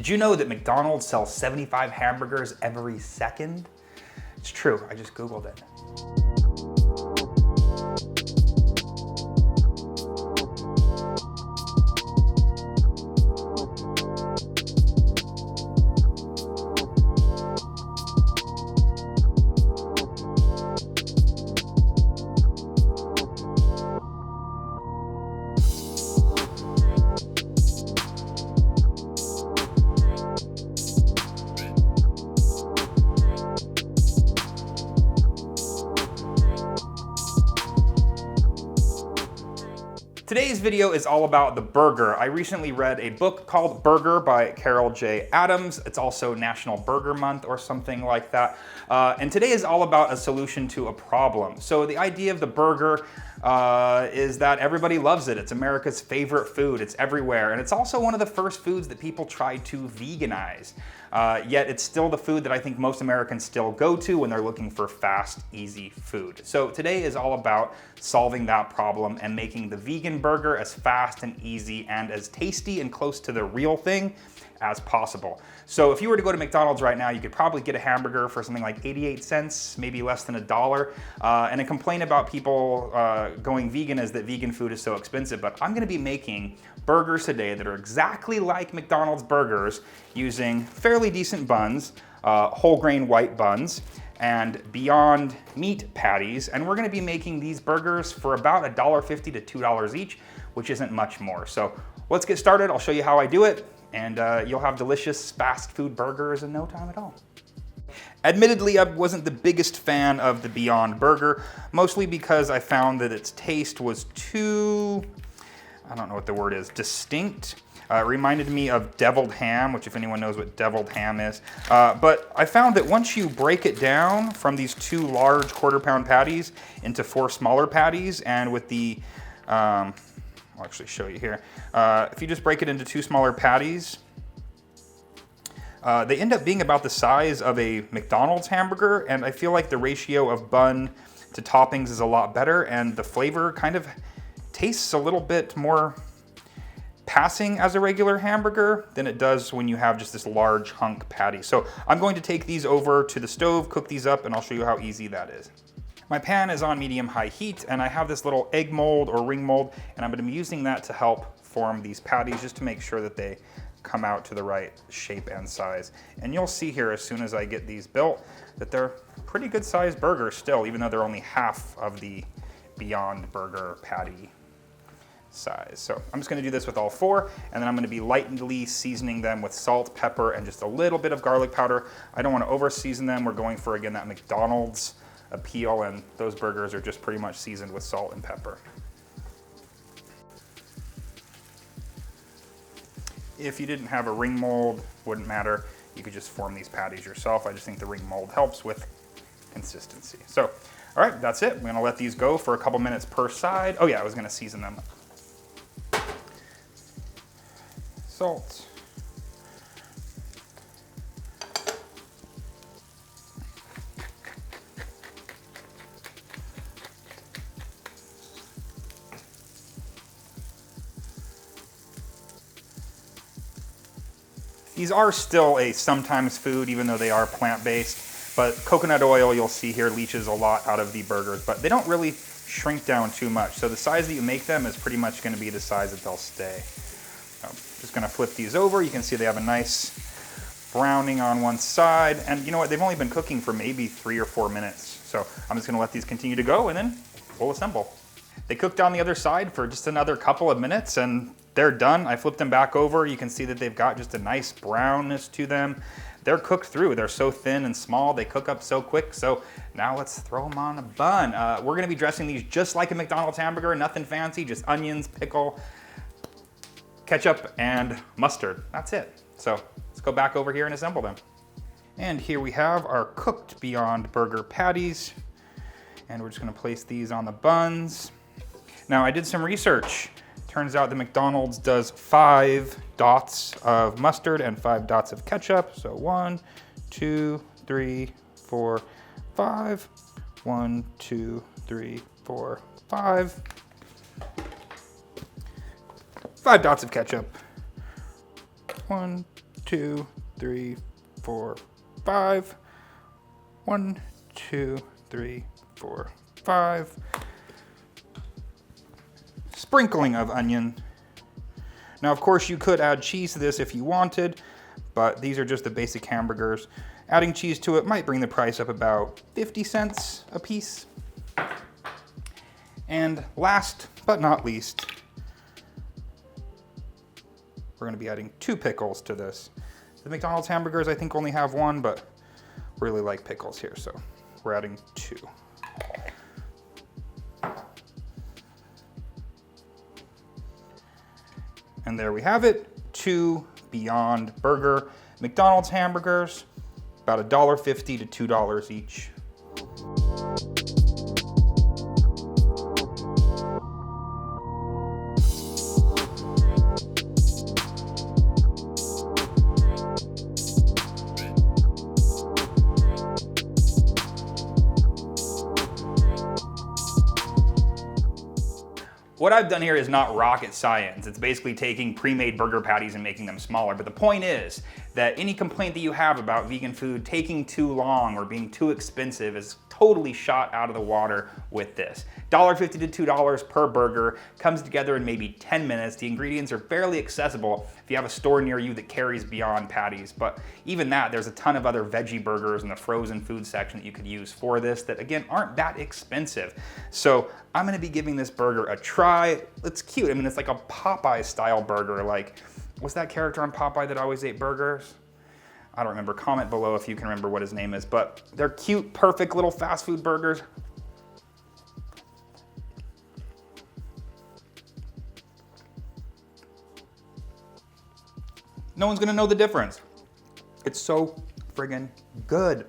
Did you know that McDonald's sells 75 hamburgers every second? It's true, I just Googled it. Today's video is all about the burger. I recently read a book called Burger by Carol J. Adams. It's also National Burger Month or something like that. And today is all about a solution to a problem. So the idea of the burger is that everybody loves it. It's America's favorite food. It's everywhere. And it's also one of the first foods that people tried to veganize. Yet it's still the food that I think most Americans still go to when they're looking for fast, easy food. So today is all about solving that problem and making the vegan burger as fast and easy and as tasty and close to the real thing as possible. So if you were to go to McDonald's right now, you could probably get a hamburger for something like 88 cents, maybe less than $1. And a complaint about people going vegan is that vegan food is so expensive, but I'm gonna be making burgers today that are exactly like McDonald's burgers using fairly decent buns, whole grain white buns, and Beyond Meat patties. And we're gonna be making these burgers for about $1.50 to $2 each, which isn't much more. So let's get started. I'll show you how I do it, and you'll have delicious fast food burgers in no time at all. Admittedly, I wasn't the biggest fan of the Beyond Burger, mostly because I found that its taste was too, I don't know what the word is, distinct. It reminded me of deviled ham, which if anyone knows what deviled ham is. But I found that once you break it down from these 2 large quarter-pound patties into 4 smaller patties, and with the, I'll actually show you here. If you just break it into 2 smaller patties, they end up being about the size of a McDonald's hamburger, and I feel like the ratio of bun to toppings is a lot better, and the flavor kind of tastes a little bit more passing as a regular hamburger than it does when you have just this large hunk patty. So I'm going to take these over to the stove, cook these up, and I'll show you how easy that is. My pan is on medium-high heat, and I have this little egg mold or ring mold, and I'm gonna be using that to help form these patties just to make sure that they come out to the right shape and size. And you'll see here as soon as I get these built that they're pretty good sized burgers still, even though they're only half of the Beyond Burger patty size. So I'm just gonna do this with all 4, and then I'm gonna be lightly seasoning them with salt, pepper, and just a little bit of garlic powder. I don't wanna over season them. We're going for, again, that McDonald's appeal, and those burgers are just pretty much seasoned with salt and pepper. If you didn't have a ring mold, wouldn't matter. You could just form these patties yourself. I just think the ring mold helps with consistency. So, all right, that's it. I'm gonna let these go for a couple minutes per side. Oh yeah, I was gonna season them. Salt. These are still a sometimes food, even though they are plant-based, but coconut oil, you'll see here, leaches a lot out of the burgers, but they don't really shrink down too much. So the size that you make them is pretty much gonna be the size that they'll stay. So just gonna flip these over. You can see they have a nice browning on one side, and you know what, they've only been cooking for maybe 3 or 4 minutes. So I'm just gonna let these continue to go, and then we'll assemble. They cooked on the other side for just another couple of minutes, and they're done. I flipped them back over. You can see that they've got just a nice brownness to them. They're cooked through. They're so thin and small. They cook up so quick. So now let's throw them on a bun. We're gonna be dressing these just like a McDonald's hamburger, nothing fancy, just onions, pickle, ketchup, and mustard. That's it. So let's go back over here and assemble them. And here we have our cooked Beyond Burger patties. And we're just gonna place these on the buns. Now I did some research. Turns out that McDonald's does 5 dots of mustard and 5 dots of ketchup. So 1, 2, 3, 4, 5. 1, 2, 3, 4, 5. 5 dots of ketchup. 1, 2, 3, 4, 5. 1, 2, 3, 4, 5. Sprinkling of onion. Now, of course, you could add cheese to this if you wanted, but these are just the basic hamburgers. Adding cheese to it might bring the price up about 50 cents a piece. And last but not least, we're gonna be adding 2 pickles to this. The McDonald's hamburgers, I think, only have 1, but really like pickles here, so we're adding 2. And there we have it, 2 Beyond Burger McDonald's hamburgers, about $1.50 to $2 each. What I've done here is not rocket science. It's basically taking pre-made burger patties and making them smaller. But the point is that any complaint that you have about vegan food taking too long or being too expensive is totally shot out of the water with this. $1.50 to $2 per burger, comes together in maybe 10 minutes. The ingredients are fairly accessible if you have a store near you that carries Beyond patties. But even that, there's a ton of other veggie burgers in the frozen food section that you could use for this that, again, aren't that expensive. So I'm gonna be giving this burger a try. It's cute. I mean, it's like a Popeye style burger. Like, what's that character on Popeye that always ate burgers? I don't remember. Comment below if you can remember what his name is, but they're cute, perfect little fast food burgers. No one's gonna know the difference. It's so friggin' good.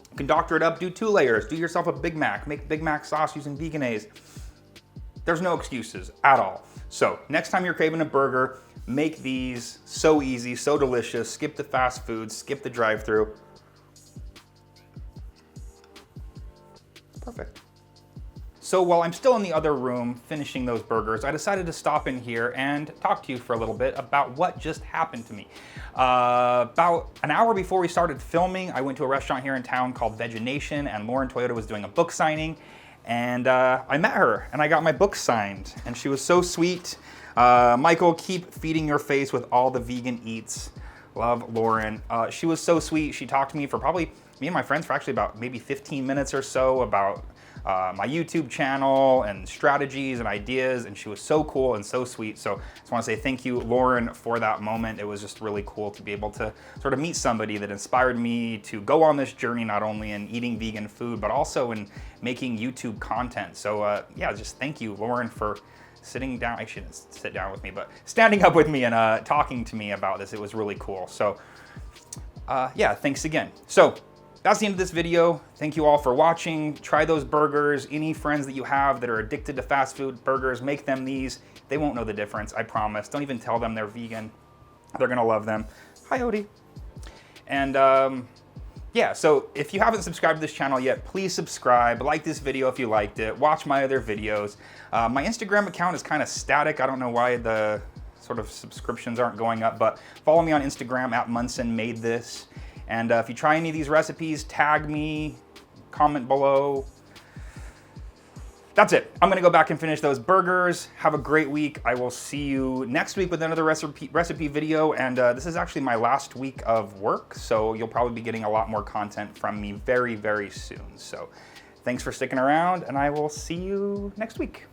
You can doctor it up, do 2 layers, do yourself a Big Mac, make Big Mac sauce using veganizing. There's no excuses at all. So next time you're craving a burger, make these so easy, so delicious. Skip the fast food, skip the drive-thru. Perfect. So while I'm still in the other room finishing those burgers, I decided to stop in here and talk to you for a little bit about what just happened to me. About an hour before we started filming, I went to a restaurant here in town called Veganizing, and Lauren Toyota was doing a book signing. And I met her and I got my book signed, and she was so sweet. Michael, keep feeding your face with all the vegan eats. Love Lauren. She was so sweet. She talked to me for probably, me and my friends, for actually about maybe 15 minutes or so about my YouTube channel and strategies and ideas, and she was so cool and so sweet. So I just want to say thank you, Lauren, for that moment. It was just really cool to be able to sort of meet somebody that inspired me to go on this journey, not only in eating vegan food, but also in making YouTube content. So yeah, just thank you, Lauren, for sitting down. I shouldn't sit down with me, but standing up with me and talking to me about this. It was really cool. So yeah, thanks again. So that's the end of this video. Thank you all for watching. Try those burgers. Any friends that you have that are addicted to fast food burgers, make them these. They won't know the difference, I promise. Don't even tell them they're vegan. They're gonna love them. Hi, Odie. And yeah, so if you haven't subscribed to this channel yet, please subscribe. Like this video if you liked it. Watch my other videos. My Instagram account is kind of static. I don't know why the sort of subscriptions aren't going up, but follow me on Instagram at monsonmadethis. And if you try any of these recipes, tag me, comment below. That's it. I'm gonna go back and finish those burgers. Have a great week. I will see you next week with another recipe video. And this is actually my last week of work, so you'll probably be getting a lot more content from me very, very soon. So thanks for sticking around, and I will see you next week.